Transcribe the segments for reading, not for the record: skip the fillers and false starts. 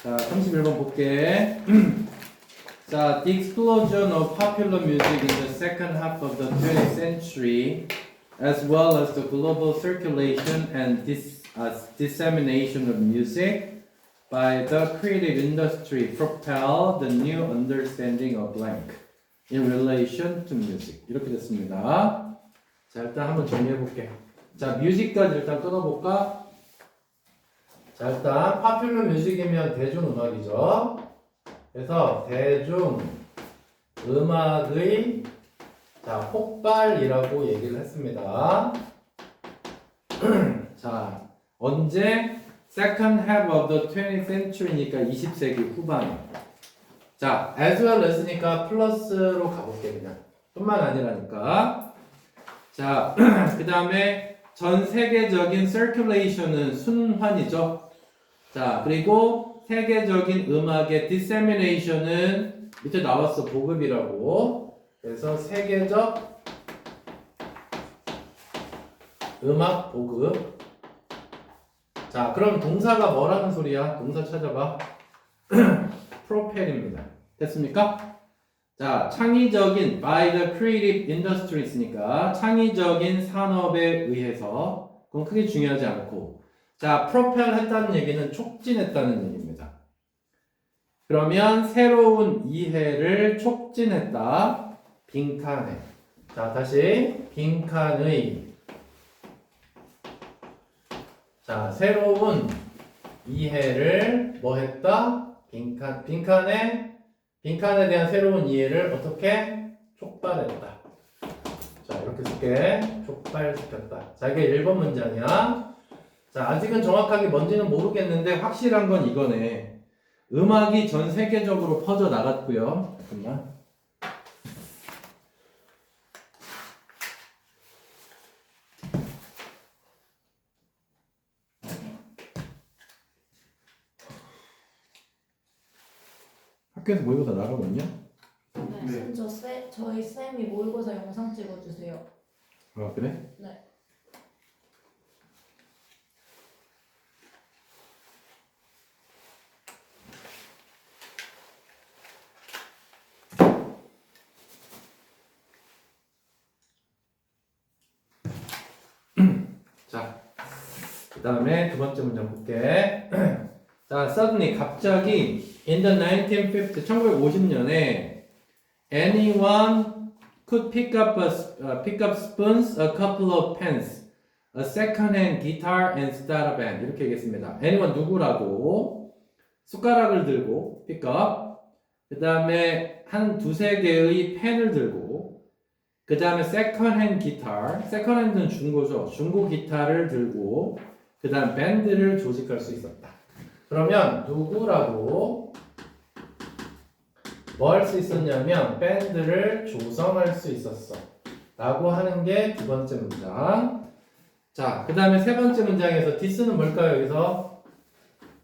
자, 31번 볼게. 자, the explosion of popular music in the second half of the 20th century, as well as the global circulation and dissemination of music by the creative industry, propel the new understanding of blank in relation to music. 이렇게 됐습니다. 자, 일단 한번 정리해 볼게. 자, 뮤직까지 일단 끊어볼까? 자, 일단 파퓰러 뮤직이면 대중음악이죠. 그래서 대중음악의 자, 폭발이라고 얘기를 했습니다. 자, 언제? Second half of the 20th century니까 20세기 후반에. 자, as well as니까 플러스로 가볼게 그냥. 뿐만 아니라니까. 자, 그 다음에 전 세계적인 circulation은 순환이죠. 자, 그리고 세계적인 음악의 dissemination은 밑에 나왔어. 보급이라고. 그래서 세계적 음악 보급. 자, 그럼 동사가 뭐라는 소리야? 동사 찾아봐. propel입니다. 됐습니까? 자, 창의적인 by the creative industries니까 창의적인 산업에 의해서 그건 크게 중요하지 않고 자, propel 했다는 얘기는 촉진했다는 얘기입니다. 그러면 새로운 이해를 촉진했다. 빈칸에. 자, 다시 빈칸의 자, 새로운 이해를 뭐 했다? 빈칸에 대한 새로운 이해를 어떻게? 촉발했다. 자, 이렇게 쓸게. 촉발시켰다. 자, 이게 1번 문장이야. 자, 아직은 정확하게 뭔지는 모르겠는데 확실한 건 이거네. 음악이 전 세계적으로 퍼져 나갔고요. 잠깐만. 학교에서 모의고사 나가고 있냐? 네. 저희 쌤이 모의고사 영상 찍어주세요. 아, 그래? 네. 자, 그 다음에 두 번째 문장 볼게. 자, suddenly 갑자기 in the 1950, 1950년에 anyone could pick up spoons, a couple of pens, a second-hand guitar and start a band. 이렇게 얘기했습니다. anyone 누구라고 숟가락을 들고 pick up, 그 다음에 한 두세 개의 펜을 들고 그 다음에 second-hand guitar, second-hand는 중고죠. 중고 기타를 들고 그 다음 밴드를 조직할 수 있었다. 그러면 누구라고 뭐 할 수 있었냐면 밴드를 조성할 수 있었어 라고 하는 게 두 번째 문장. 자, 그 다음에 세 번째 문장에서 this는 뭘까요? 여기서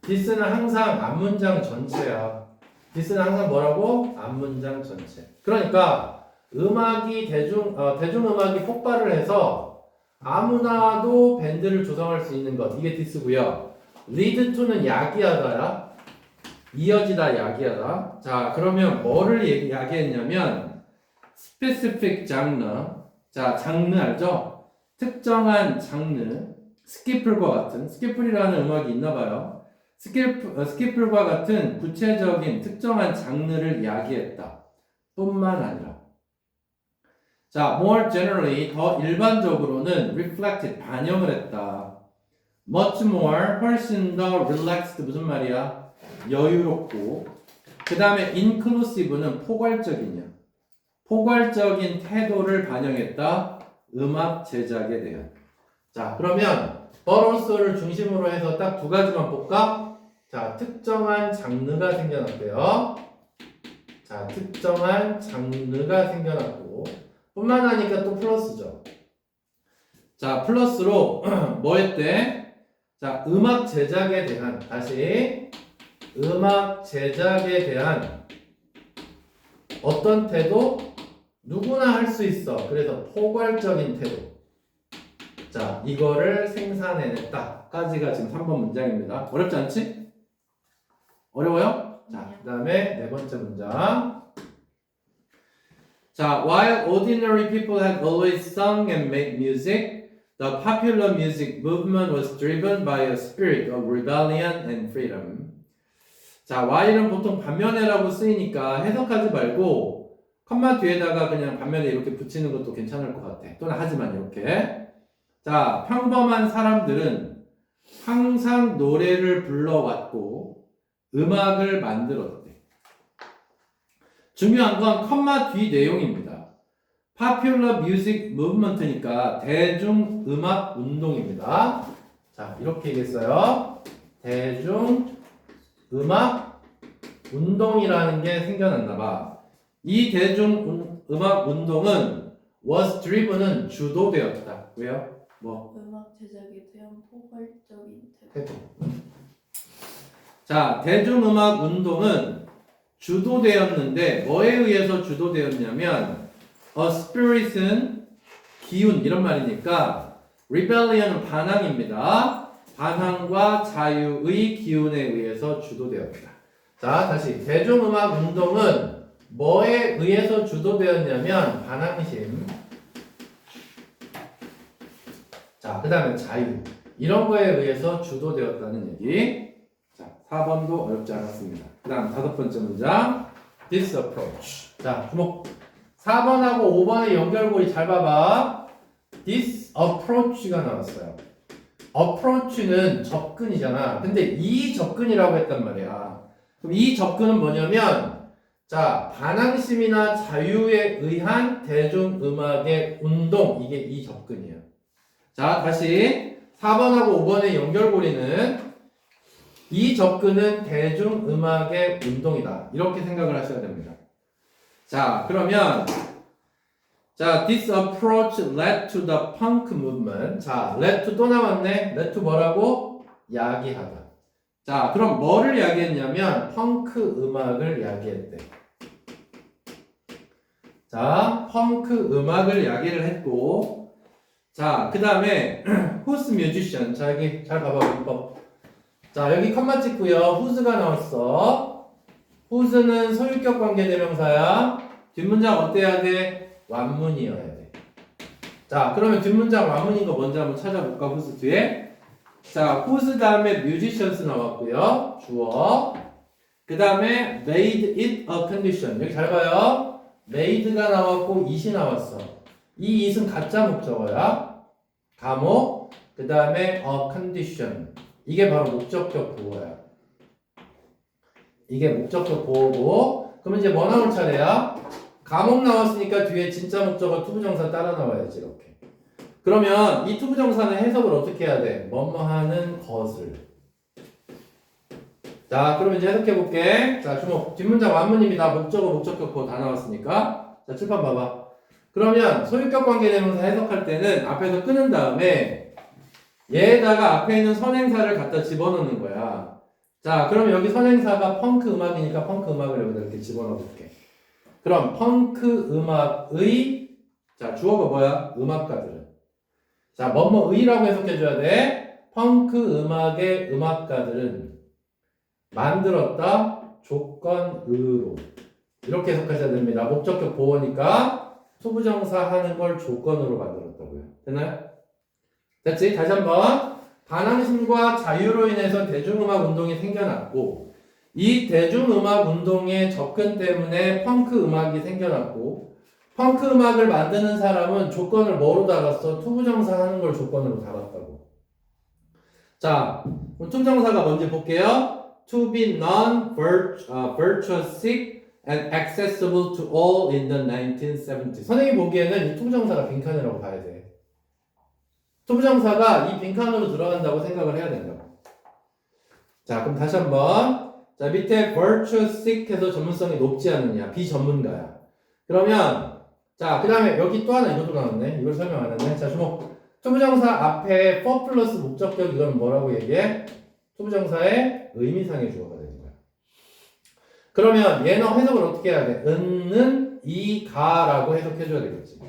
this는 항상 앞문장 전체야. this는 항상 뭐라고? 앞문장 전체. 그러니까 음악이 대중음악이 폭발을 해서 아무나도 밴드를 조성할 수 있는 것, 이게 this고요. lead to는 야기하다야. 이어지다, 야기하다. 자, 그러면 뭐를 야기했냐면 specific genre. 자, 장르 알죠? 특정한 장르. 스키플과 같은, 스키플이라는 음악이 있나봐요. 스키플과 같은 구체적인 특정한 장르를 야기했다. 뿐만 아니라 자, more generally, 더 일반적으로는 reflected, 반영을 했다. much more, 훨씬 더 relaxed, 무슨 말이야? 여유롭고. 그 다음에 inclusive는 포괄적이냐. 포괄적인 태도를 반영했다. 음악 제작에 대한. 자, 그러면 버로스를 중심으로 해서 딱 두 가지만 볼까? 자, 특정한 장르가 생겨났대요. 자, 특정한 장르가 생겨났고 뿐만 아니라 또 플러스죠. 자, 플러스로 뭐 했대? 자, 음악 제작에 대한, 다시 음악 제작에 대한 어떤 태도? 누구나 할 수 있어. 그래서 포괄적인 태도. 자, 이거를 생산해냈다 까지가 지금 3번 문장입니다. 어렵지 않지? 어려워요? 자, 그 다음에 네 번째 문장. 자, while ordinary people had always sung and made music, the popular music movement was driven by a spirit of rebellion and freedom. 자, while은 보통 반면에라고 쓰이니까 해석하지 말고 컴마 뒤에다가 그냥 반면에 이렇게 붙이는 것도 괜찮을 것 같아. 또는 하지만 이렇게. 자, 평범한 사람들은 항상 노래를 불러왔고 음악을 만들었대. 중요한 건 컴마 뒤 내용입니다. Popular Music Movement니까 대중음악 운동입니다. 자, 이렇게 얘기했어요. 대중음악 운동이라는 게 생겨났나봐. 이 대중음악 운동은 was driven은 주도되었다. 왜요? 뭐? 음악 제작에 대한 포괄적인 태도. 자, 대중음악 운동은 주도되었는데 뭐에 의해서 주도되었냐면 a spirit은 기운 이런 말이니까 rebellion은 반항입니다. 반항과 자유의 기운에 의해서 주도되었다. 자, 다시 대중음악 운동은 뭐에 의해서 주도되었냐면 반항심. 자, 그 다음에 자유 이런 거에 의해서 주도되었다는 얘기. 자, 4번도 어렵지 않았습니다. 그 다음 다섯 번째 문장 this approach. 자, 주목. 4번하고 5번의 연결고리 잘 봐봐. this approach가 나왔어요. approach는 접근이잖아. 근데 이 접근이라고 했단 말이야. 그럼 이 접근은 뭐냐면 자, 반항심이나 자유에 의한 대중음악의 운동 이게 이 접근이에요. 자, 다시 4번하고 5번의 연결고리는 이 접근은 대중음악의 운동이다. 이렇게 생각을 하셔야 됩니다. 자, 그러면 자, this approach led to the punk movement. 자, led to 또 나왔네. led to 뭐라고? 야기하다. 자, 그럼 뭐를 야기했냐면 펑크 음악을 야기했대. 자, 펑크 음악을 야기를 했고 자, 그 다음에 whose musician. 자, 여기 잘 봐봐. 문법. 자, 여기 컴마 찍고요. whose가 나왔어. whose는 소유격 관계대명사야. 뒷문장 어때야 돼? 완문이어야 돼. 자, 그러면 뒷문장 완문인 거 먼저 한번 찾아볼까? whose 뒤에. 자, whose 다음에 musicians 나왔고요. 주어. 그 다음에 made it a condition. 여기 잘 봐요. made가 나왔고 it이 나왔어. 이 it은 가짜 목적어야. 감옥. 그 다음에 a condition. 이게 바로 목적격 보호야. 이게 목적격 보호고. 그럼 이제 뭐 나올 차례야? 감옥 나왔으니까 뒤에 진짜 목적어 투부정사 따라 나와야지 이렇게. 그러면 이 투부정사는 해석을 어떻게 해야 돼? 뭐뭐 하는 것을. 자, 그럼 이제 해석해 볼게. 자, 주목. 뒷문장 완문입니다. 목적어, 목적격 보호 다 나왔으니까. 자, 칠판 봐봐. 그러면 소유격 관계대명사 해석할 때는 앞에서 끊은 다음에 얘에다가 앞에 있는 선행사를 갖다 집어넣는 거야. 자, 그럼 여기 선행사가 펑크 음악이니까 펑크 음악을 여기다 이렇게 집어넣어 볼게. 그럼 펑크 음악의 자, 주어가 뭐야? 음악가들은. 자, 뭐뭐의라고 해석해줘야 돼. 펑크 음악의 음악가들은 만들었다 조건으로. 이렇게 해석하셔야 됩니다. 목적격 보호니까 투부정사 하는 걸 조건으로 만들었다고요. 됐나요? 됐지? 다시 한번. 반항심과 자유로 인해서 대중음악 운동이 생겨났고 이 대중음악 운동의 접근 때문에 펑크 음악이 생겨났고 펑크 음악을 만드는 사람은 조건을 뭐로 달았어? 투부정사 하는 걸 조건으로 달았다고. 자, 투부정사가 뭔지 볼게요. To be non-virtuosic and accessible to all in the 1970s. 선생님이 보기에는 이 투부정사가 빈칸이라고 봐야 돼. 투부정사가 이 빈칸으로 들어간다고 생각을 해야 된다고. 자, 그럼 다시 한번. 자, 밑에 virtuosic 해서 전문성이 높지 않느냐. 비전문가야. 그러면 자, 그 다음에 여기 또 하나 이것도 나왔네. 이걸 설명 안 했네. 자, 주목. 투부정사 앞에 for 플러스 목적격 이건 뭐라고 얘기해? 투부정사의 의미상의 주어가 되는 거야. 그러면 얘는 해석을 어떻게 해야 돼? 은는 이가라고 해석해줘야 되겠지.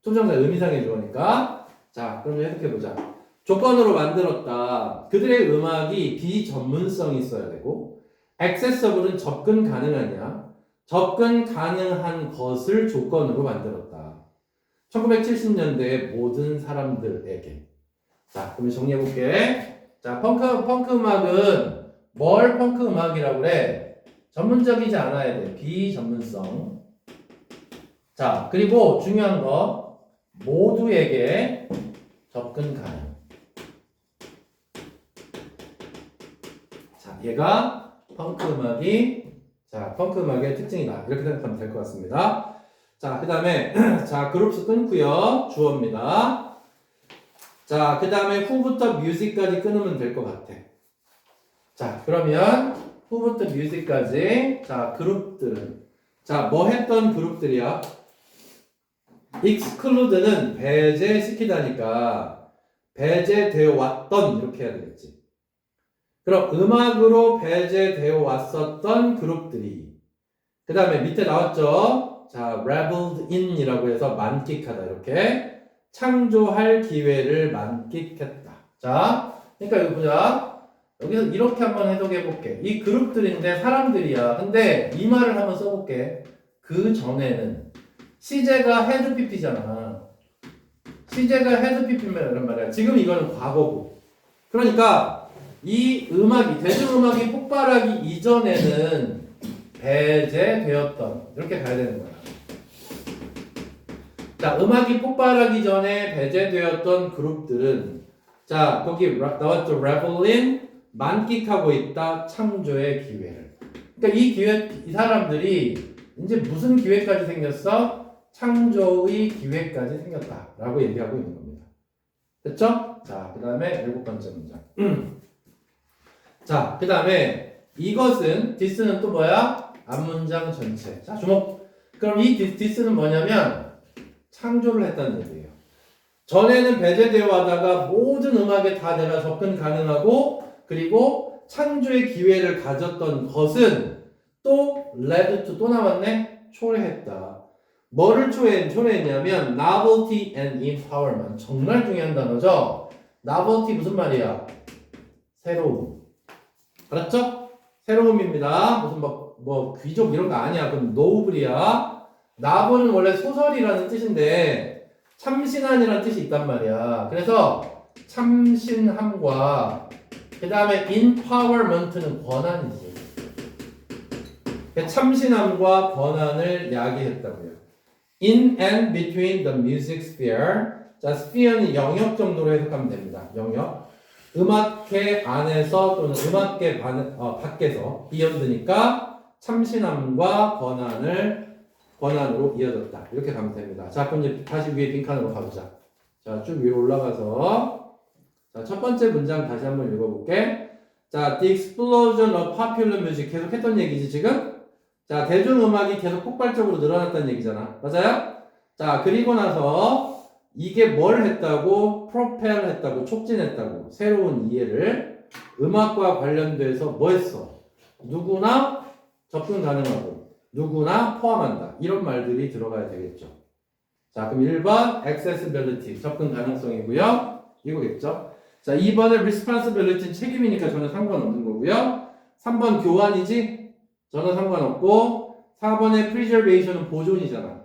투부정사의 의미상의 주어니까. 자, 그럼 해석해보자. 조건으로 만들었다. 그들의 음악이 비전문성이 있어야 되고 accessible은 접근 가능하냐? 접근 가능한 것을 조건으로 만들었다. 1970년대의 모든 사람들에게. 자, 그럼 정리해볼게. 자, 펑크 음악은 뭘 펑크 음악이라고 그래? 전문적이지 않아야 돼. 비전문성. 자, 그리고 중요한 거 모두에게 접근 가능. 자, 얘가 펑크 음악의 특징이다. 이렇게 생각하면 될 것 같습니다. 자, 그 다음에 자, 그룹수 끊고요. 주어입니다. 자, 그 다음에 후부터 뮤직까지 끊으면 될 것 같아. 자, 그러면 후부터 뮤직까지. 자, 그룹들은 자, 뭐 했던 그룹들이야? exclude는 배제시키다니까 배제되어 왔던 이렇게 해야 되겠지. 그럼 음악으로 배제되어 왔었던 그룹들이 그 다음에 밑에 나왔죠. 자, reveled in 이라고 해서 만끽하다 이렇게 창조할 기회를 만끽했다. 자, 그러니까 이거 보자. 여기서 이렇게 한번 해석해 볼게. 이 그룹들인데 사람들이야. 근데 이 말을 한번 써볼게. 그 전에는 시제가 헤드 PP잖아. 시제가 헤드 PP란 말이야. 지금 이거는 과거고. 그러니까 이 음악이 대중음악이 폭발하기 이전에는 배제되었던 이렇게 가야 되는 거야. 자, 음악이 폭발하기 전에 배제되었던 그룹들은 자, 거기 나왔죠. revel in 만끽하고 있다. 창조의 기회를. 그러니까 이 사람들이 이제 무슨 기회까지 생겼어? 창조의 기회까지 생겼다라고 얘기하고 있는 겁니다. 됐죠? 자, 그 다음에 7번째 문장. 자, 그 다음에 이것은 this는 또 뭐야? 앞문장 전체. 자, 주목. 그럼 이 this는 뭐냐면 창조를 했다는 얘기예요. 전에는 배제되어 하다가 모든 음악에 다 내가 접근 가능하고 그리고 창조의 기회를 가졌던 것은 또 led to 또 나왔네? 초래했다. 뭐를 초래했냐면 novelty and empowerment. 정말 중요한 단어죠? novelty 무슨 말이야? 새로움. 알았죠? 새로움입니다. 무슨 뭐 귀족 이런 거 아니야. 그럼 노블이야. 나블은 원래 소설이라는 뜻인데 참신한이라는 뜻이 있단 말이야. 그래서 참신함과 그 다음에 empowerment는 권한이지. 참신함과 권한을 야기했다고요. In and between the music sphere. 자, sphere는 영역 정도로 해석하면 됩니다. 영역. 음악계 안에서 또는 음악계 밖에서 이어드니까 참신함과 권한으로 이어졌다. 이렇게 가면 됩니다. 자, 그럼 이제 다시 위에 빈칸으로 가보자. 자, 쭉 위로 올라가서 자, 첫 번째 문장 다시 한번 읽어볼게. 자, the explosion of popular music 계속 했던 얘기지 지금? 자, 대중음악이 계속 폭발적으로 늘어났다는 얘기잖아. 맞아요? 자, 그리고 나서 이게 뭘 했다고? 프로펠 했다고, 촉진했다고. 새로운 이해를 음악과 관련돼서 뭐 했어? 누구나 접근 가능하고 누구나 포함한다. 이런 말들이 들어가야 되겠죠. 자, 그럼 1번 accessibility, 접근 가능성이고요. 이거겠죠. 자, 2번은 responsibility는 책임이니까 저는 상관없는 거고요. 3번 교환이지? 저는 상관없고 4번의 preservation은 보존이잖아.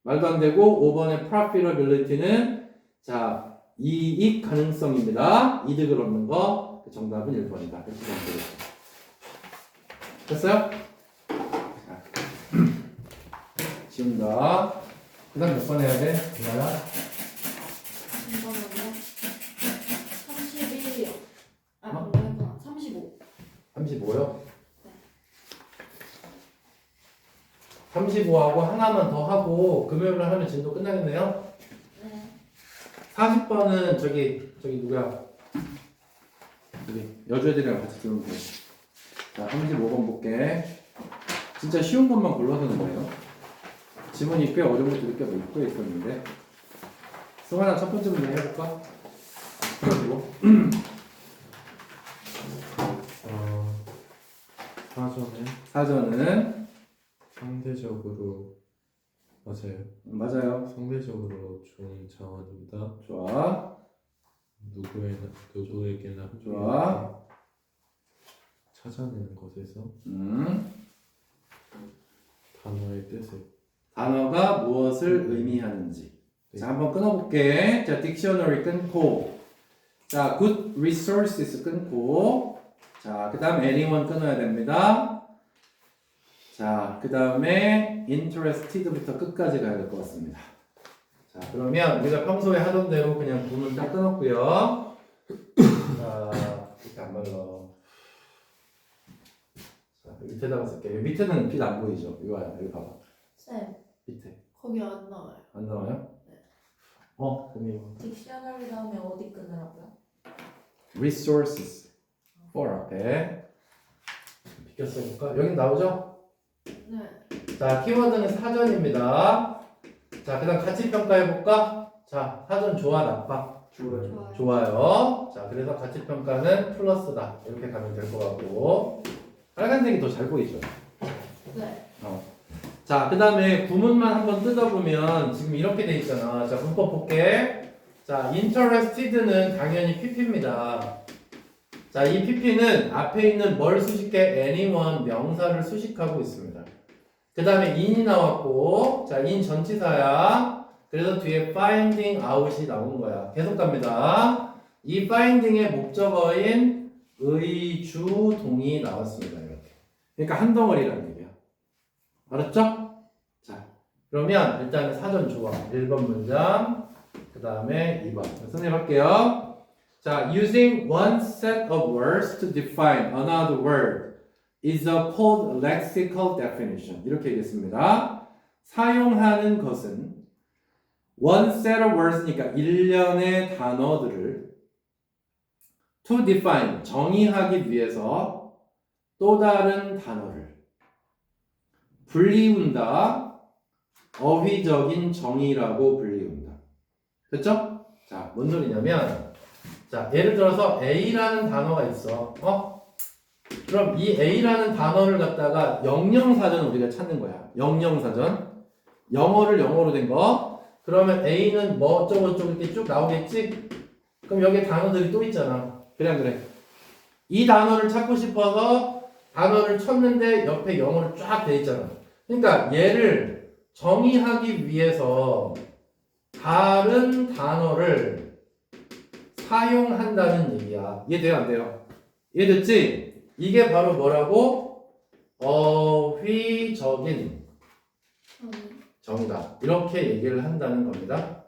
말도 안 되고 5번의 profitability는 자, 이익 가능성입니다. 이득을 얻는 거. 정답은 1번이다. 이렇게 보면 되겠죠. 됐어요? 자, 지운다. 그 다음 몇 번 해야 돼? 그나야? 이번은요? 31이요. 아, 어? 뭐였나? 35. 35요? 35하고 하나만 더 하고 금요일날 하면 진도 끝나겠네요? 네. 40번은 저기 누구야? 여기 여주애들이랑 같이 들으면 돼. 자, 35번 볼게. 진짜 쉬운 것만 골라서 넣네요. 지문이 꽤 어려운 것들이 꽤 있었는데. 승환아, 첫 번째 문제 해볼까? 그리고 사전은 상대적으로 맞아요. 맞아요. 상대적으로 좋은 자원입니다. 좋아. 누구에게나 좋아. 찾아내는 것에서 음. 단어의 뜻을. 단어가 무엇을 의미하는지. 자, 한번 끊어볼게. 자, 딕셔너리 끊고. 자, good resources 끊고. 자, 그 다음 anyone 끊어야 됩니다. 자, 그 다음에 interested부터 끝까지 가야 될 것 같습니다. 자, 그러면 우리가 평소에 하던 대로 그냥 구문 딱 끊었고요. 자, 이렇게 안 말라. 자, 밑에다가 쓸게요. 밑에는 빛 안 보이죠? 이거 봐요. 여기 봐봐. 쌤, 밑에. 거기 안 나와요. 안 나와요? 네. 그럼 이거. 딕셔너리 다음에 어디 끊으라고요? resources for 앞에 비껴 써볼까? 여기 나오죠? 네. 자, 키워드는 사전입니다. 자, 그 다음 같이 평가해볼까? 자, 사전 좋아, 나빠? 좋아요. 좋아요. 자, 그래서 같이 평가는 플러스다. 이렇게 가면 될 것 같고. 빨간색이 더 잘 보이죠? 네. 자, 그 다음에 구문만 한번 뜯어보면 지금 이렇게 돼 있잖아. 자, 문법 볼게. 자, interested는 당연히 pp입니다. 자, 이 pp는 앞에 있는 뭘 수식해? anyone 명사를 수식하고 있습니다. 그 다음에 in이 나왔고, 자, in 전치사야. 그래서 뒤에 finding out이 나온 거야. 계속 갑니다. 이 finding의 목적어인 의주동이 나왔습니다. 이렇게. 그러니까 한 덩어리라는 얘기야. 알았죠? 자, 그러면 일단은 사전 조합 1번 문장, 그 다음에 2번. 선생님 할게요. 자, using one set of words to define another word is called lexical definition. 이렇게 얘기했습니다. 사용하는 것은 one set of words니까 일련의 단어들을 to define, 정의하기 위해서 또 다른 단어를 불리운다, 어휘적인 정의라고 불리운다. 됐죠? 자, 뭔 소리냐면, 자, 예를 들어서 A라는 단어가 있어. 그럼 이 A라는 단어를 갖다가 영영사전 우리가 찾는 거야. 영영사전. 영어를 영어로 된 거. 그러면 A는 뭐 어쩌고저쩌고 이렇게 쭉 나오겠지? 그럼 여기에 단어들이 또 있잖아. 그래, 안 그래? 이 단어를 찾고 싶어서 단어를 쳤는데 옆에 영어로 쫙 돼 있잖아. 그러니까 얘를 정의하기 위해서 다른 단어를 사용한다는 얘기야. 이해돼요? 안 돼요? 이해됐지? 이게 바로 뭐라고? 어휘적인 정의다. 이렇게 얘기를 한다는 겁니다.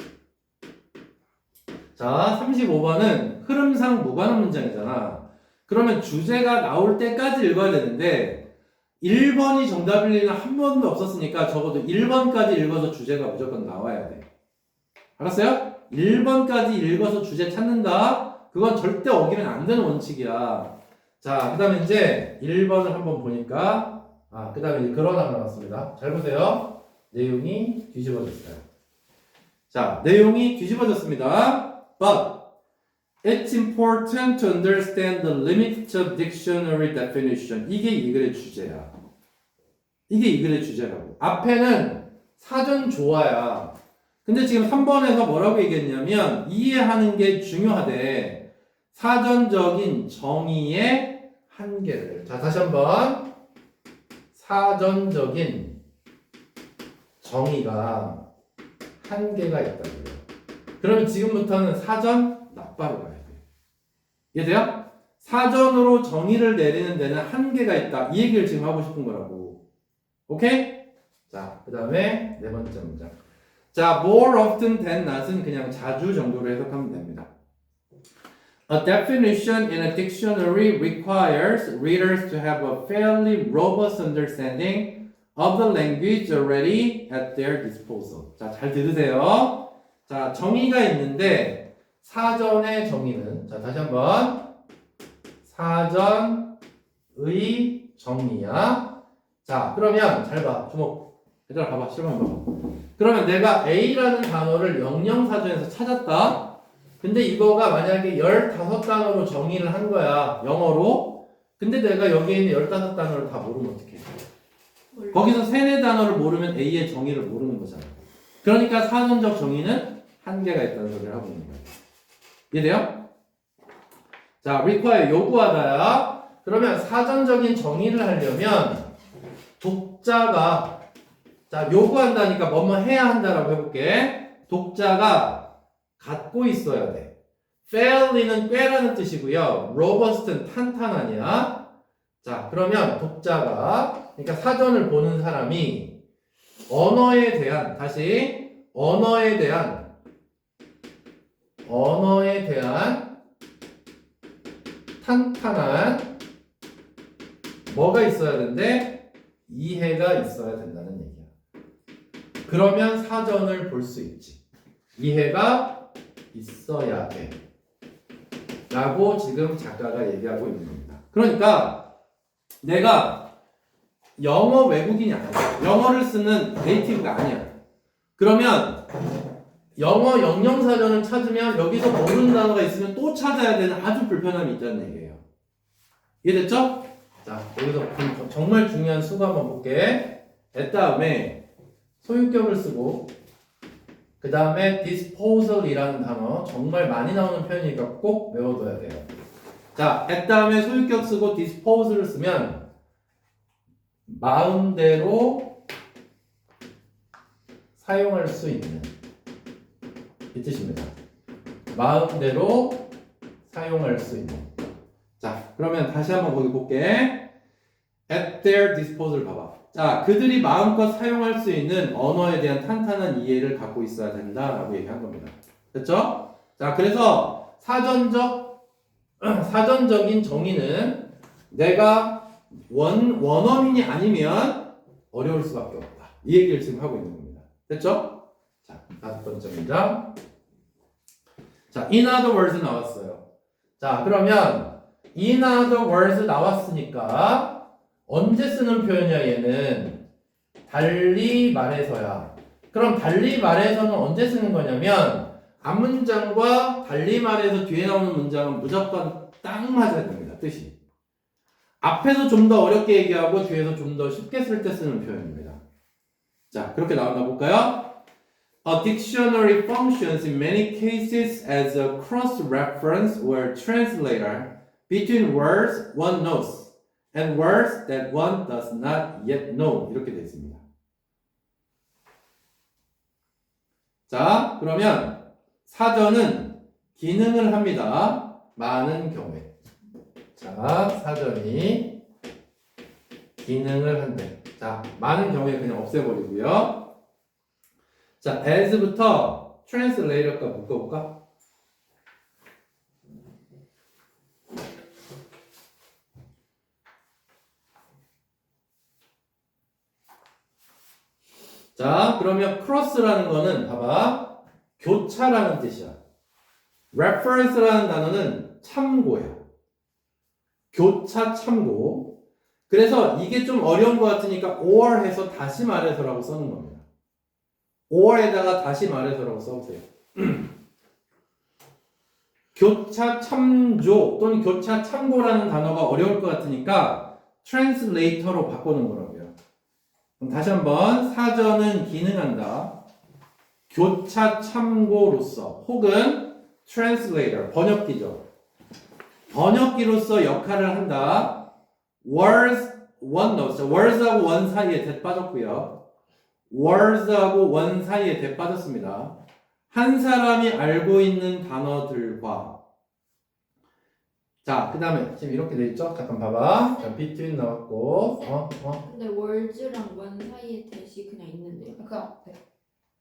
자, 35번은 흐름상 무관한 문장이잖아. 그러면 주제가 나올 때까지 읽어야 되는데 1번이 정답일 리는 한 번도 없었으니까 적어도 1번까지 읽어서 주제가 무조건 나와야 돼. 알았어요? 1번까지 읽어서 주제 찾는다? 그건 절대 어기면 안 되는 원칙이야. 자, 그 다음에 이제 1번을 한번 보니까 그 다음에 이제 그러나 나왔습니다. 잘 보세요. 내용이 뒤집어졌어요. 자, 내용이 뒤집어졌습니다. But it's important to understand the limits of dictionary definition. 이게 이 글의 주제야. 이게 이 글의 주제라고. 앞에는 사전 조화야. 근데 지금 3번에서 뭐라고 얘기했냐면 이해하는 게 중요하대. 사전적인 정의의 한계를. 자, 다시 한번. 사전적인 정의가 한계가 있다고요. 그러면 지금부터는 사전 나빠로 가야 돼. 이해돼요? 사전으로 정의를 내리는 데는 한계가 있다. 이 얘기를 지금 하고 싶은 거라고. 오케이? 자, 그 다음에 네 번째 문장. 자, more often than not은 그냥 자주 정도로 해석하면 됩니다. A definition in a dictionary requires readers to have a fairly robust understanding of the language already at their disposal. 자, 잘 들으세요. 자, 정의가 있는데 사전의 정의는, 자, 다시 한번. 사전의 정의야. 자, 그러면 잘 봐. 주목. 얘들아 봐봐. 실만 봐봐. 그러면 내가 A라는 단어를 영영사전에서 찾았다. 근데 이거가 만약에 15단어로 정의를 한 거야. 영어로. 근데 내가 여기에 있는 15단어를 다 모르면 어떡해? 거기서 3, 4단어를 모르면 A의 정의를 모르는 거잖아. 그러니까 사전적 정의는 한계가 있다는 소리를 하고 있는 거예요. 이해돼요? 자, require 요구하다야. 그러면 사전적인 정의를 하려면 독자가 자 요구한다니까 뭐뭐 해야 한다라고 해볼게. 독자가 갖고 있어야 돼. fairly는 꽤라는 뜻이고요. robust는 탄탄하냐. 자 그러면 독자가 그러니까 사전을 보는 사람이 언어에 대한 다시 언어에 대한 탄탄한 뭐가 있어야 되는데 이해가 있어야 된다는 얘기야. 그러면 사전을 볼 수 있지. 이해가 있어야 돼. 라고 지금 작가가 얘기하고 있는 겁니다. 그러니까 내가 영어 외국인이 아니야. 영어를 쓰는 네이티브가 아니야. 그러면 영어 영영사전을 찾으면 여기서 모르는 단어가 있으면 또 찾아야 되는 아주 불편함이 있다는 얘기예요. 이해됐죠? 자, 여기서 정말 중요한 수고 한번 볼게. 그 다음에 소유격을 쓰고 그 다음에 disposal이라는 단어 정말 많이 나오는 표현이니까 꼭 외워둬야 돼요. 자, at 다음에 소유격 쓰고 disposal을 쓰면 마음대로 사용할 수 있는 이 뜻입니다. 마음대로 사용할 수 있는. 자, 그러면 다시 한번 거기 볼게. at their disposal 봐봐. 자, 그들이 마음껏 사용할 수 있는 언어에 대한 탄탄한 이해를 갖고 있어야 된다라고 얘기한 겁니다. 됐죠? 자, 그래서 사전적인 정의는 내가 원어민이 아니면 어려울 수밖에 없다. 이 얘기를 지금 하고 있는 겁니다. 됐죠? 자, 5번째 문장. 자, in other words 나왔어요. 자, 그러면 in other words 나왔으니까 언제 쓰는 표현이야 얘는? 달리 말해서야. 그럼 달리 말해서는 언제 쓰는 거냐면 앞문장과 달리 말해서 뒤에 나오는 문장은 무조건 딱 맞아야 됩니다. 뜻이. 앞에서 좀 더 어렵게 얘기하고 뒤에서 좀 더 쉽게 쓸 때 쓰는 표현입니다. 자, 그렇게 나왔나 볼까요? A dictionary functions in many cases as a cross-reference or translator between words one knows and words that one does not yet know. 이렇게 되어 있습니다. 자, 그러면 사전은 기능을 합니다. 많은 경우에. 자, 사전이 기능을 한대. 자, 많은 경우에 그냥 없애버리고요. 자, as부터 translator과 묶어볼까? 자, 그러면 cross라는 거는 봐봐. 교차라는 뜻이야. reference라는 단어는 참고야. 교차 참고. 그래서 이게 좀 어려운 것 같으니까 or 해서 다시 말해서라고 써는 겁니다. or에다가 다시 말해서라고 써보세요. 교차 참조 또는 교차 참고라는 단어가 어려울 것 같으니까 translator로 바꾸는 거라고요. 그럼 다시 한번 사전은 기능한다. 교차 참고로서 혹은 translator 번역기죠. 번역기로서 역할을 한다. words one knows. words하고 one 사이에 대 빠졌고요. words하고 one 사이에 대 빠졌습니다. 한 사람이 알고 있는 단어들과 자, 그 다음에 지금 이렇게 돼 있죠? 잠깐 봐봐. 자, between 나왔고 근데 월즈랑 원 사이에 대시 그냥 있는데요. 그 앞에.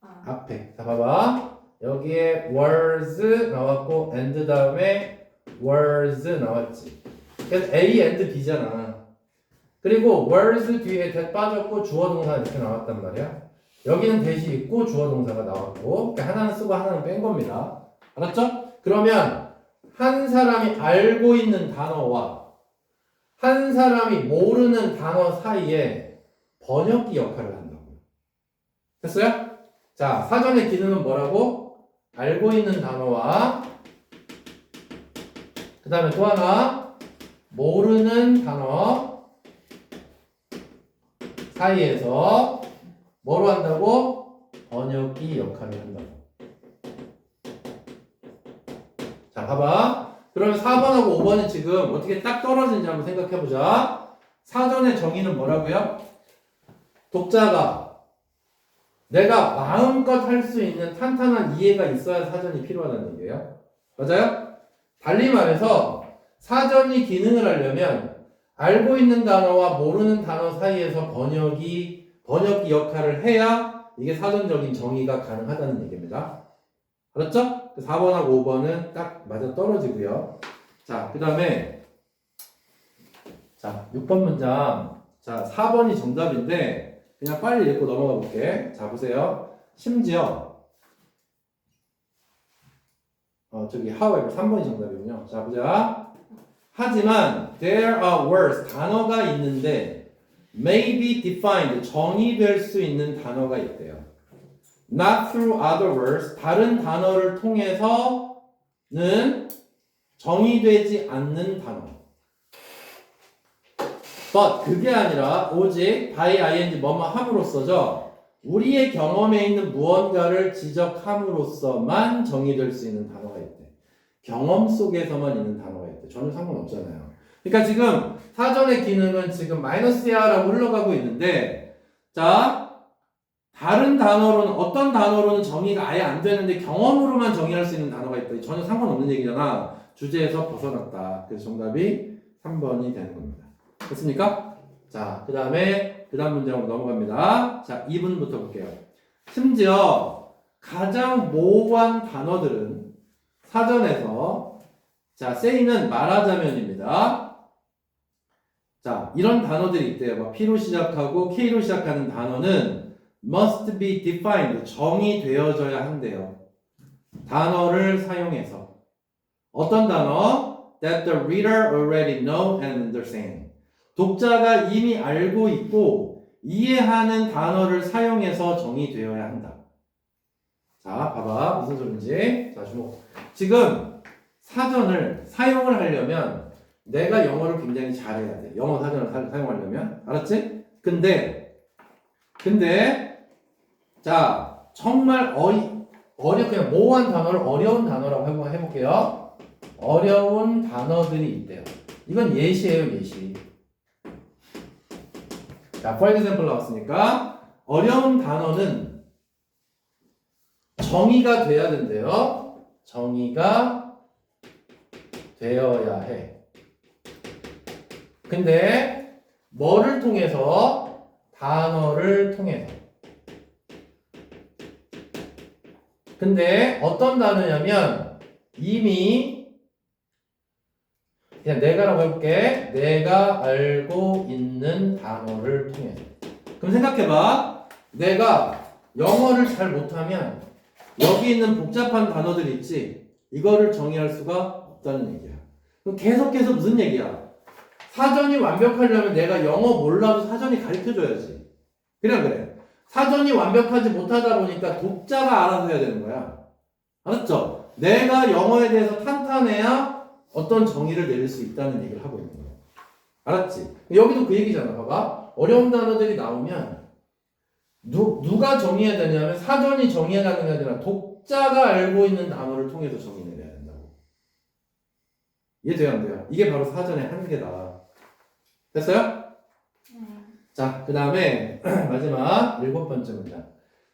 아. 앞에. 자, 봐봐. 여기에 words 나왔고 and 다음에 words 나왔지. 그래서 A and B잖아. 그리고 words 뒤에 대 빠졌고 주어 동사 이렇게 나왔단 말이야. 여기는 대시 있고 주어 동사가 나왔고 그러니까 하나는 쓰고 하나는 뺀 겁니다. 알았죠? 그러면 한 사람이 알고 있는 단어와 한 사람이 모르는 단어 사이에 번역기 역할을 한다고요. 됐어요? 자, 사전의 기능은 뭐라고? 알고 있는 단어와 그 다음에 또 하나 모르는 단어 사이에서 뭐로 한다고? 번역기 역할을 한다고. 자, 봐봐. 그러면 4번하고 5번이 지금 어떻게 딱 떨어지는지 한번 생각해보자. 사전의 정의는 뭐라고요? 독자가 내가 마음껏 할 수 있는 탄탄한 이해가 있어야 사전이 필요하다는 얘기예요. 맞아요? 달리 말해서 사전이 기능을 하려면 알고 있는 단어와 모르는 단어 사이에서 번역기 역할을 해야 이게 사전적인 정의가 가능하다는 얘기입니다. 알았죠? 4번하고 5번은 딱 맞아 떨어지고요. 자, 그 다음에 자 6번 문장. 자 4번이 정답인데 그냥 빨리 읽고 넘어가 볼게. 자 보세요. 심지어 저기 however 3번이 정답이군요. 자 보자. 하지만 there are words 단어가 있는데 may be defined 정의될 수 있는 단어가 있대요. Not through other words 다른 단어를 통해서는 정의되지 않는 단어. But 그게 아니라 오직 by ing 뭐뭐 함으로써죠. 우리의 경험에 있는 무언가를 지적함으로써만 정의될 수 있는 단어가 있대. 경험 속에서만 있는 단어가 있대. 전혀 상관없잖아요. 그러니까 지금 사전의 기능은 지금 마이너스야라고 흘러가고 있는데 자 다른 단어로는 어떤 단어로는 정의가 아예 안 되는데 경험으로만 정의할 수 있는 단어가 있다. 전혀 상관없는 얘기잖아. 주제에서 벗어났다. 그래서 정답이 3번이 되는 겁니다. 됐습니까? 자, 그 다음 문제로 넘어갑니다. 자, 2분부터 볼게요. 심지어 가장 모호한 단어들은 사전에서 자, say는 말하자면입니다. 자, 이런 단어들이 있대요. 뭐 P로 시작하고 K로 시작하는 단어는 must be defined 정의되어져야 한대요. 단어를 사용해서 어떤 단어? That the reader already know and understand. 독자가 이미 알고 있고 이해하는 단어를 사용해서 정의되어야 한다. 자, 봐봐. 무슨 소린지. 자, 주목. 지금 사전을 사용을 하려면 내가 영어를 굉장히 잘해야 돼. 영어 사전을 사용하려면. 알았지? 근데 자, 정말 그냥 모호한 단어를 어려운 단어라고 해볼게요. 어려운 단어들이 있대요. 이건 예시예요, 예시. 자, for example 나왔으니까 어려운 단어는 정의가 돼야 된대요. 정의가 되어야 해. 근데 뭐를 통해서? 단어를 통해서. 근데 어떤 단어냐면 이미 그냥 내가라고 해볼게. 내가 알고 있는 단어를 통해서. 그럼 생각해봐. 내가 영어를 잘 못하면 여기 있는 복잡한 단어들 있지? 이거를 정의할 수가 없다는 얘기야. 그럼 계속해서 무슨 얘기야? 사전이 완벽하려면 내가 영어 몰라도 사전이 가르쳐줘야지. 그래. 사전이 완벽하지 못하다 보니까 독자가 알아서 해야 되는 거야. 알았죠? 내가 영어에 대해서 탄탄해야 어떤 정의를 내릴 수 있다는 얘기를 하고 있는 거예요. 알았지? 여기도 그 얘기잖아. 봐봐. 어려운 단어들이 나오면 누가 정의해야 되냐면 사전이 정의해가는 게 아니라 독자가 알고 있는 단어를 통해서 정의를 해야 된다고. 이해돼요? 안 돼요? 이게 바로 사전의 한계다. 됐어요? 자, 그 다음에 마지막 7번째 문장.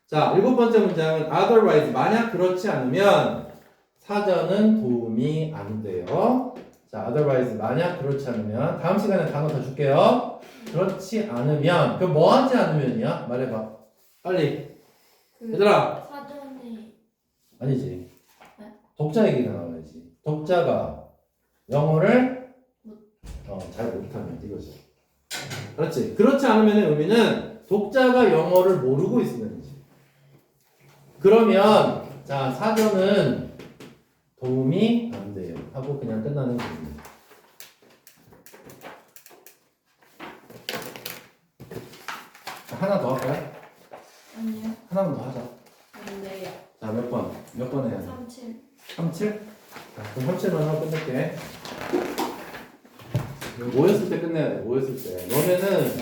자, 7번째 문장은 otherwise 만약 그렇지 않으면 사전은 도움이 안 돼요. 자, otherwise 만약 그렇지 않으면 다음 시간에 단어 더 줄게요. 그렇지 않으면 그럼 뭐 하지 않으면이야? 말해봐. 빨리. 얘들아. 사전에 아니지. 네? 독자 얘기가 나와야지. 독자가 영어를 잘 못하면 이거지. 그렇지. 그렇지 않으면 의미는 독자가 영어를 모르고 있으면이지. 그러면 자 사전은 도움이 안 돼요. 하고 그냥 끝나는 겁니다. 하나 더 할까요? 아니요. 하나만 더 하자. 안 돼요. 자, 몇 번? 몇 번 해야 돼? 37. 37? 자, 그럼 37만 하고 끝낼게. 모였을 때 끝내야 돼. 모였을 때. 너네는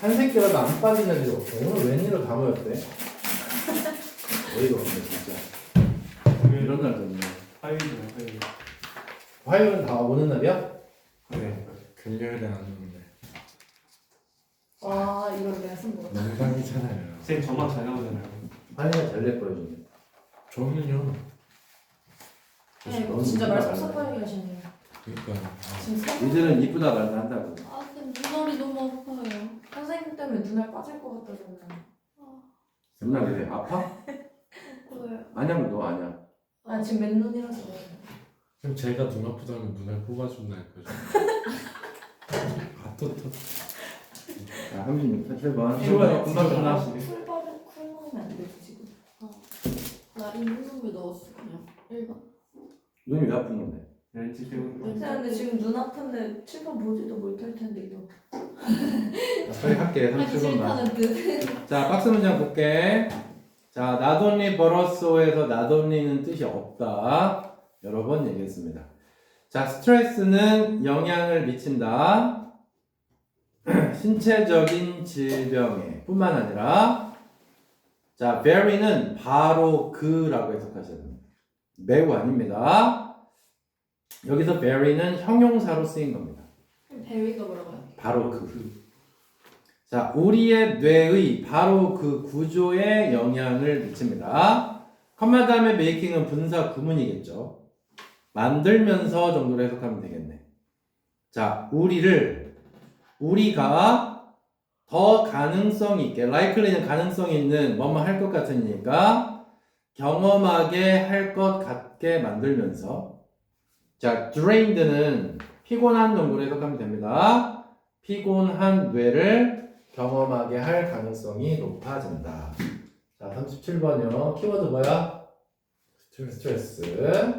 한 새끼라도 안 빠진 애들이 없어. 오늘 웬일로 다 모였대? 어이가 없네 진짜. 이런 날도 있네. 화요일이요, 화요일. 화요일은 다 오는 날이야? 네. 금요일에 안 오는데. 와 이걸 내가 쓴 거야. 농담이잖아요. 쌤 저만 잘 나오잖아요. 화요일에 잘낼 거예요 지금. 저는요. 네, 이거 진짜 말 섭섭하게 하시네요. 그러니까 지금 세 니들은 이쁘다 말도 한다고. 쌤 눈알이 너무 아파요. 선생님 때문에 눈알 빠질 것 같다잖아요. 정말 그래? 아파? 그래요. 아냐면 너 아냐? 아 지금 맨눈이라서 그래요. 그럼 제가 눈 아프다면 눈알 뽑아준다 거죠. 아토토. 자 36번. 네, 출발 금방 끝나. 풀바를 쿨 넣으면 안 되지 지금. 나 인중을 넣었어 그냥 1번. 눈이 왜 아픈 건데? 렌즈 때문에. 근데 지금 눈 아픈데 7번 보지도 못할 텐데 이거. 자, 빨리 할게. 하기 37번만. 싫다는 뜻. 자 박스 문장 볼게. 자 not only but also에서 not only는 뜻이 없다. 여러 번 얘기했습니다. 자 스트레스는 영향을 미친다. 신체적인 질병에 뿐만 아니라 자 very는 바로 그라고 해석하셔야 됩니다. 매우 아닙니다. 여기서 very는 형용사로 쓰인 겁니다. 베리가 뭐라고요? 바로 그. 자, 우리의 뇌의 바로 그 구조에 영향을 미칩니다. 컴마 다음에 making은 분사 구문이겠죠. 만들면서 정도로 해석하면 되겠네. 자, 우리가 더 가능성 있게, likely는 가능성 있는 뭐뭐 할 것 같으니까 경험하게 할 것 같게 만들면서 자, drained는 피곤한 정도로 해석하면 됩니다. 피곤한 뇌를 경험하게 할 가능성이 높아진다. 자, 37번이요. 키워드 뭐야? 스트레스.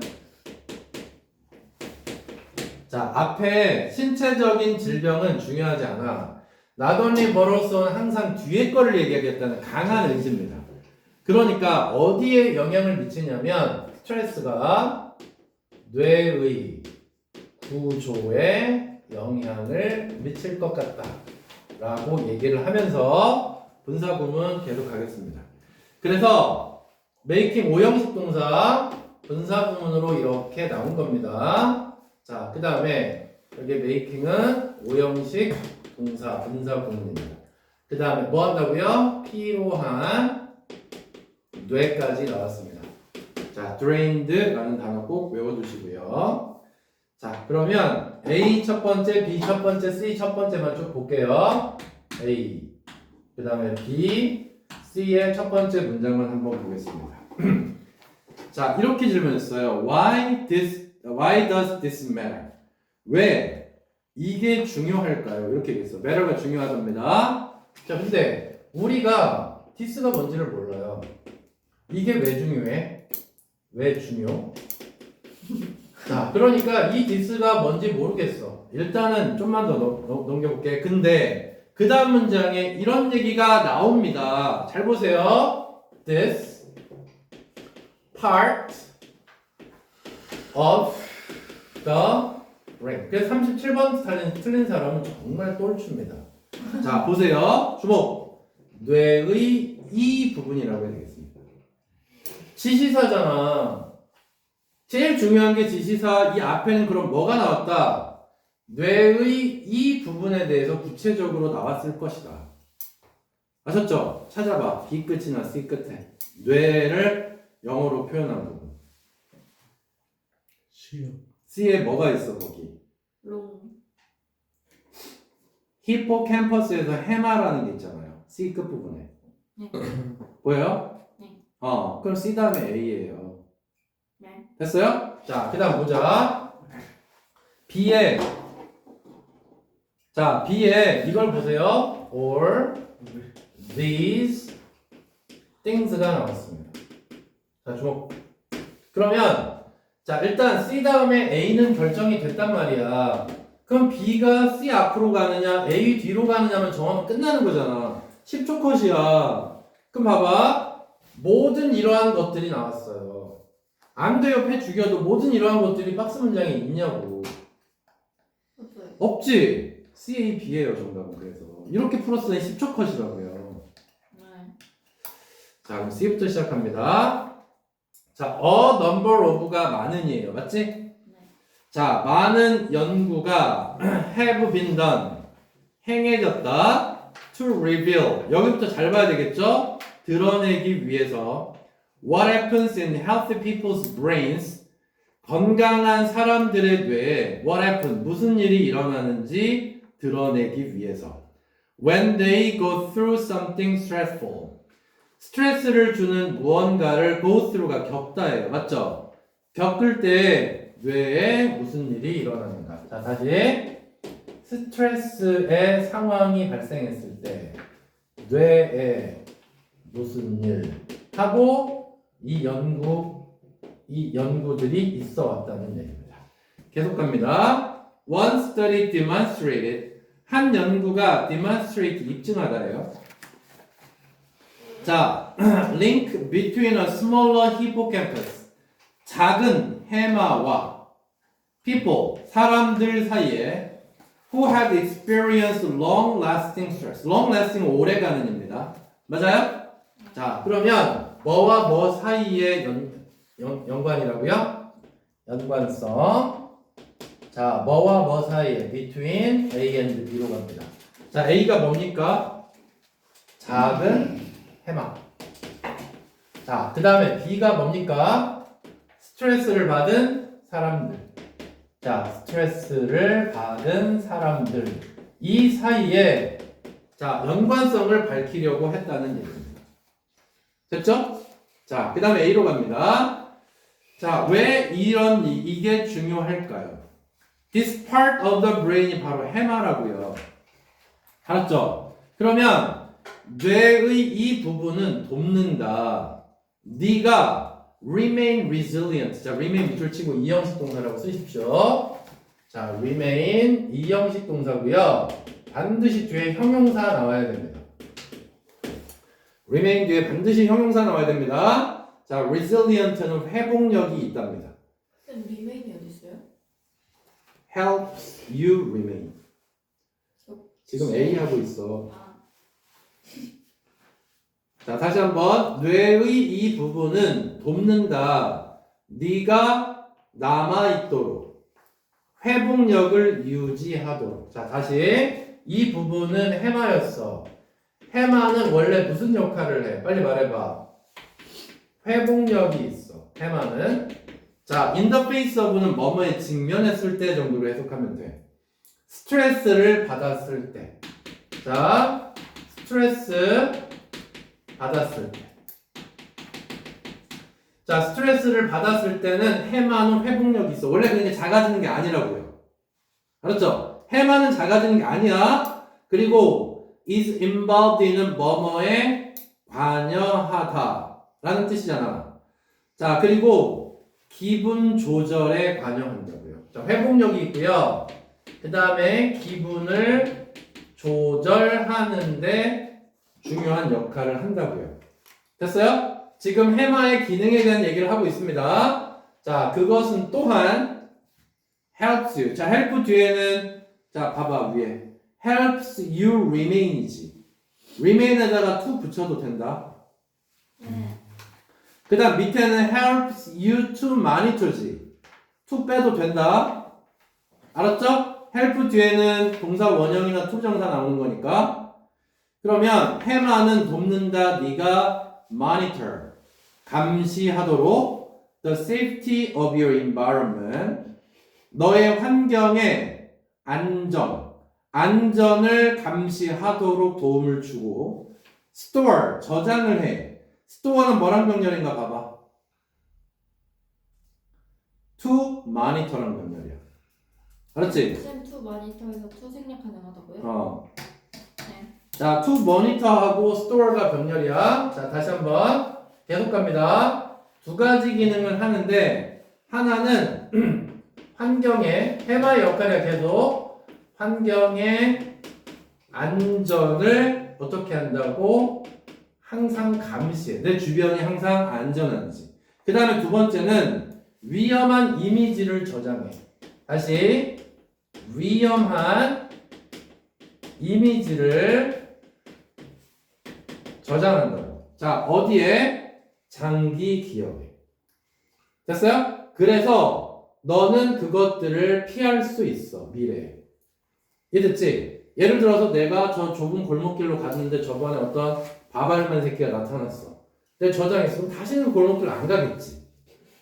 자, 앞에 신체적인 질병은 중요하지 않아. not only but also는 항상 뒤에 거를 얘기하겠다는 강한 의지입니다. 그러니까 어디에 영향을 미치냐면 스트레스가 뇌의 구조에 영향을 미칠 것 같다 라고 얘기를 하면서 분사구문 계속 가겠습니다. 그래서 making 5형식 동사 분사구문으로 이렇게 나온 겁니다. 자, 그 다음에 여기 making은 5형식 동사 분사구문입니다. 그 다음에 뭐 한다고요? 필요한 뇌까지 나왔습니다. 자, drained라는 단어 꼭 외워두시고요. 자, 그러면 A 첫 번째, B 첫 번째, C 첫 번째만 쭉 볼게요. A, 그 다음에 B, C의 첫 번째 문장만 한번 보겠습니다. 자, 이렇게 질문했어요. Why does this matter? 왜 이게 중요할까요? 이렇게 얘기했어. matter가 중요하답니다. 자, 근데 우리가 this가 뭔지를 몰라요. 이게 왜 중요해? 왜 중요? 자, 그러니까 이 this가 뭔지 모르겠어. 일단은 좀만 더 넘겨볼게. 근데 그 다음 문장에 이런 얘기가 나옵니다. 잘 보세요. This part of the brain. 그래서 37번 틀린 사람은 정말 똘추입니다. 자, 보세요. 주목. 뇌의 이 부분이라고 해야 되겠습니다. 지시사잖아. 제일 중요한 게 지시사. 이 앞에는 그럼 뭐가 나왔다? 뇌의 이 부분에 대해서 구체적으로 나왔을 것이다. 아셨죠? 찾아봐. B 끝이나 C 끝에 뇌를 영어로 표현한 부분. 시요. C에 뭐가 있어 거기? 롱. 히포캠퍼스에서 해마라는 게 있잖아요. C 끝 부분에. 네. 보여요? 네. 그럼 C 다음에 A예요. 네. 됐어요? 자, 그 다음 보자. B에 이걸 보세요. All these things가 나왔습니다. 자, 주목. 그러면 자, 일단 C 다음에 A는 결정이 됐단 말이야. 그럼 B가 C 앞으로 가느냐, A 뒤로 가느냐만 정하면 끝나는 거잖아. 10초 컷이야. 그럼 봐봐. 모든 이러한 것들이 나왔어요. 안돼 옆에 죽여도 모든 이러한 것들이 박스 문장에 있냐고. 없어요. 없지. C, A, B예요 정답은. 그래서 이렇게 풀었으니 10초 컷이라고요. 네. 자, 그럼 C부터 시작합니다. 자, a number of가 많은이에요. 맞지? 네. 자, 많은 연구가 have been done. 행해졌다. to reveal. 여기부터 잘 봐야 되겠죠? 드러내기 위해서. What happens in healthy people's brains? 건강한 사람들의 뇌에 what happens? 무슨 일이 일어나는지 드러내기 위해서. When they go through something stressful. 스트레스를 주는 무언가를 go through가 겪다예요. 맞죠? 겪을 때 뇌에 무슨 일이 일어나는가. 자, 다시. 스트레스의 상황이 발생했을 때 뇌에 무슨 일 하고 이 연구들이 있어 왔다는 얘기입니다. 계속 갑니다. One study demonstrated. 한 연구가 demonstrate 입증하다예요. 자, link between a smaller hippocampus. 작은 해마와 people, 사람들 사이에 who had experienced long-lasting stress. long-lasting 오래가는입니다. 맞아요? 자, 그러면 뭐와 뭐 사이의 연관이라고요? 연관성. 자, 뭐와 뭐 사이에 between A and B로 갑니다. 자, A가 뭡니까? 작은 해마. 자, 그 다음에 B가 뭡니까? 스트레스를 받은 사람들. 자, 스트레스를 받은 사람들. 이 사이에 자, 연관성을 밝히려고 했다는 얘기입니다. 됐죠? 자, 그 다음에 A로 갑니다. 자, 왜 이게 중요할까요? This part of the brain이 바로 해마라고요. 알았죠? 그러면 뇌의 이 부분은 돕는다. 네가 remain resilient. 자, remain 밑줄 치고 이형식 동사라고 쓰십시오. 자, remain 이형식 동사고요. 반드시 뒤에 형용사 나와야 됩니다. remain 뒤에 반드시 형용사 나와야 됩니다. 자, resilient는 회복력이 있답니다. 쌤 리메인이 어디 있어요? helps you remain. 지금 A 하고 있어. 아, 자, 다시 한번 뇌의 이 부분은 돕는다. 네가 남아있도록 회복력을 유지하도록. 자, 다시 이 부분은 해마였어. 해마는 원래 무슨 역할을 해? 빨리 말해봐. 회복력이 있어. 해마는. 자, in the face of는 뭐뭐에 직면했을 때 정도로 해석하면 돼. 스트레스를 받았을 때. 자, 스트레스 받았을 때. 자, 스트레스를 받았을 때는 해마는 회복력이 있어. 원래 그게 작아지는 게 아니라고요. 알았죠? 해마는 작아지는 게 아니야. 그리고 is involved in은 뭐뭐에 관여하다 라는 뜻이잖아. 자, 그리고 기분 조절에 관여한다고요. 자, 회복력이 있고요. 그 다음에 기분을 조절하는데 중요한 역할을 한다고요. 됐어요? 지금 해마의 기능에 대한 얘기를 하고 있습니다. 자, 그것은 또한 helps you. 자, help 뒤에는 자, 봐봐 위에 helps you remain이지. remain에다가 to 붙여도 된다. 네. 그 다음 밑에는 helps you to monitor지. to 빼도 된다. 알았죠? help 뒤에는 동사 원형이나 투정사 나오는 거니까. 그러면 해마는 돕는다. 네가 monitor 감시하도록 the safety of your environment 너의 환경의 안전을 감시하도록 도움을 주고 store 저장을 해. store는 뭐랑 병렬인가 봐봐. to monitor랑 병렬이야. 알았지? 쌤 투 마니터에서 투 생략 가능하다고요? 네. 자, to monitor하고 store가 병렬이야. 자, 다시 한번 계속 갑니다. 두 가지 기능을 하는데 하나는 환경의 해마의 역할이야. 계속 환경의 안전을 어떻게 한다고? 항상 감시해. 내 주변이 항상 안전한지. 그 다음에 두 번째는 위험한 이미지를 저장해. 다시 위험한 이미지를 저장한다고. 자, 어디에? 장기 기억에. 됐어요? 그래서 너는 그것들을 피할 수 있어 미래에. 이해됐지? 예를 들어서 내가 저 좁은 골목길로 갔는데 저번에 어떤 바바리만 새끼가 나타났어. 근데 저장했으면 다시는 그 골목길로 안 가겠지.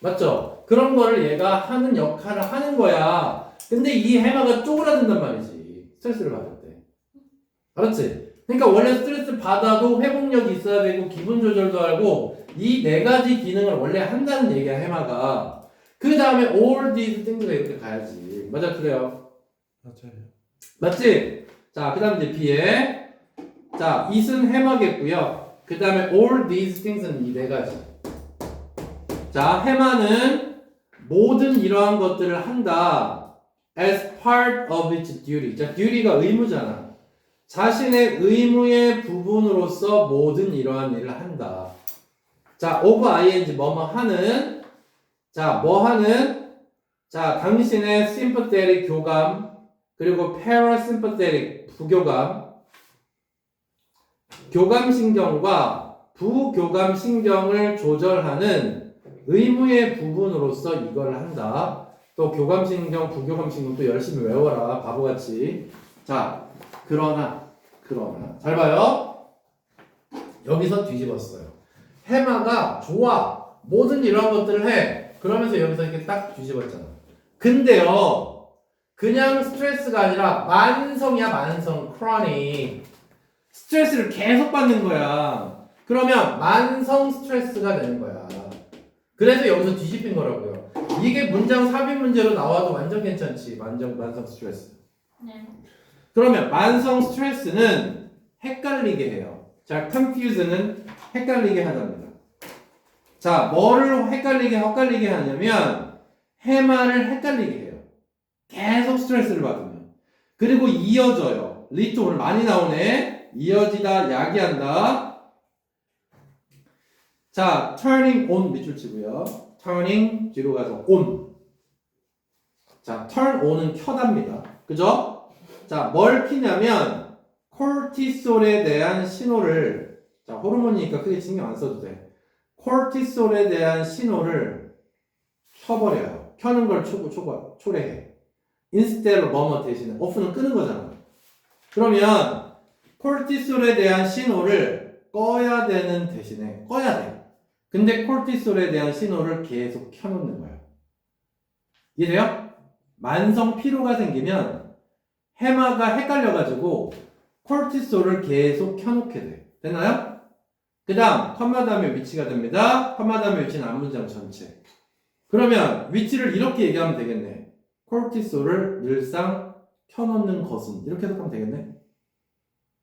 맞죠? 그런 거를 얘가 하는 역할을 하는 거야. 근데 이 해마가 쪼그라든단 말이지. 스트레스를 받을 때. 알았지? 그러니까 원래 스트레스 받아도 회복력이 있어야 되고 기분 조절도 하고 이 네 가지 기능을 원래 한다는 얘기야 해마가. 그 다음에 all these things가 이렇게 가야지. 맞아 그래요? 맞아요. 맞지? 자, 그 다음 이제 B에 자, it은 해마겠고요. 그 다음에 all these things는 이 네 가지. 자, 해마는 모든 이러한 것들을 한다. as part of its duty. 자, duty가 의무잖아. 자신의 의무의 부분으로서 모든 이러한 일을 한다. 자, of ing 뭐뭐 하는. 자, 뭐 하는. 자, 당신의 sympathetic 교감 그리고 parasympathetic 부교감 교감신경과 부교감신경을 조절하는 의무의 부분으로서 이걸 한다. 또 교감신경, 부교감신경 또 열심히 외워라. 바보같이. 자, 그러나 잘 봐요. 여기서 뒤집었어요. 해마가 좋아. 모든 이런 것들을 해. 그러면서 여기서 이렇게 딱 뒤집었잖아. 근데요. 그냥 스트레스가 아니라 만성이야. 만성. chronic. 스트레스를 계속 받는 거야. 그러면 만성 스트레스가 되는 거야. 그래서 여기서 뒤집힌 거라고요. 이게 문장 삽입 문제로 나와도 완전 괜찮지. 만성 스트레스. 네. 그러면 만성 스트레스는 헷갈리게 해요. 자, confuse는 헷갈리게 하답니다. 자, 뭐를 헷갈리게 하냐면 해마를 헷갈리게 해요. 계속 스트레스를 받으면. 그리고 이어져요. 리트 오늘 많이 나오네. 이어지다, 야기한다. 자, turning on 밑줄 치고요. turning 뒤로 가서 on. 자, turn on은 켜답니다. 그죠? 자, 뭘 키냐면 코르티솔에 대한 신호를 자, 호르몬이니까 크게 신경 안 써도 돼. 코르티솔에 대한 신호를 켜버려요. 켜는 걸 초래해. instead로 뭐뭐 대신에 off는 끄는 거잖아. 그러면 코르티솔에 대한 신호를 꺼야 되는 대신에 꺼야 돼. 근데 코르티솔에 대한 신호를 계속 켜놓는 거야. 이해돼요? 만성 피로가 생기면 해마가 헷갈려가지고 코르티솔을 계속 켜놓게 돼. 됐나요? 그 다음 컴마 다음에 위치가 됩니다. 컴마 다음에 위치는 앞문장 전체. 그러면 위치를 이렇게 얘기하면 되겠네. 코르티솔을 늘상 켜놓는 것은 이렇게 해석하면 되겠네.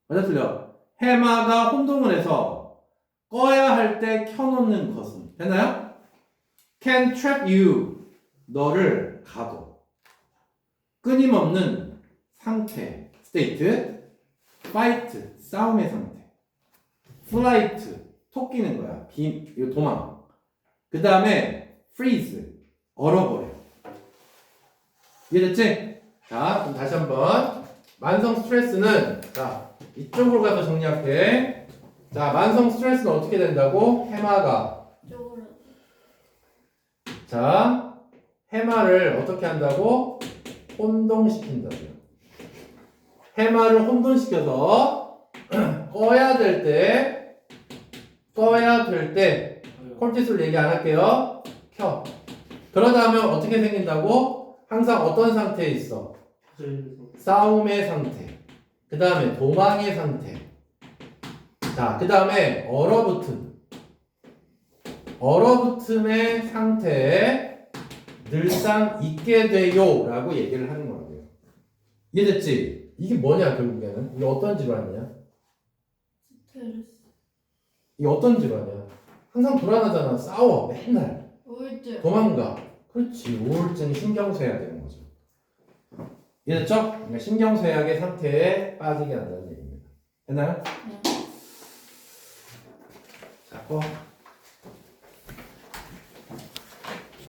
맞아 틀려? 해마가 혼동을 해서 꺼야 할 때 켜놓는 것은 됐나요? can trap you 너를 가둬. 끊임없는 상태 state fight 싸움의 상태 flight 토끼는 거야. 이거 도망. 그 다음에 freeze 얼어버려. 이해됐지? 자, 그럼 다시 한번 만성 스트레스는 자 이쪽으로 가서 정리할게. 자, 만성 스트레스는 어떻게 된다고? 해마가 쪽으로. 자 해마를 어떻게 한다고? 혼동시킨다고요. 해마를 혼돈시켜서 꺼야 될 때 콜티솔 얘기 안 할게요. 켜. 그러다 하면 어떻게 생긴다고? 항상 어떤 상태에 있어? 싸움의 상태. 그 다음에 도망의 상태. 자, 그 다음에 얼어붙음의 상태에 늘상 있게 돼요 라고 얘기를 하는 거예요. 이해됐지? 이게 뭐냐 결국에는? 이게 어떤 질환이냐? 스트레스. 이게 어떤 질환이야? 항상 불안하잖아. 싸워 맨날 우울증. 도망가. 그렇지. 우울증 신경쇠약 되는 거죠. 이해됐죠? 그러니까 신경쇠약의 상태에 빠지게 한다는 얘기입니다. 됐나요? 네. 자,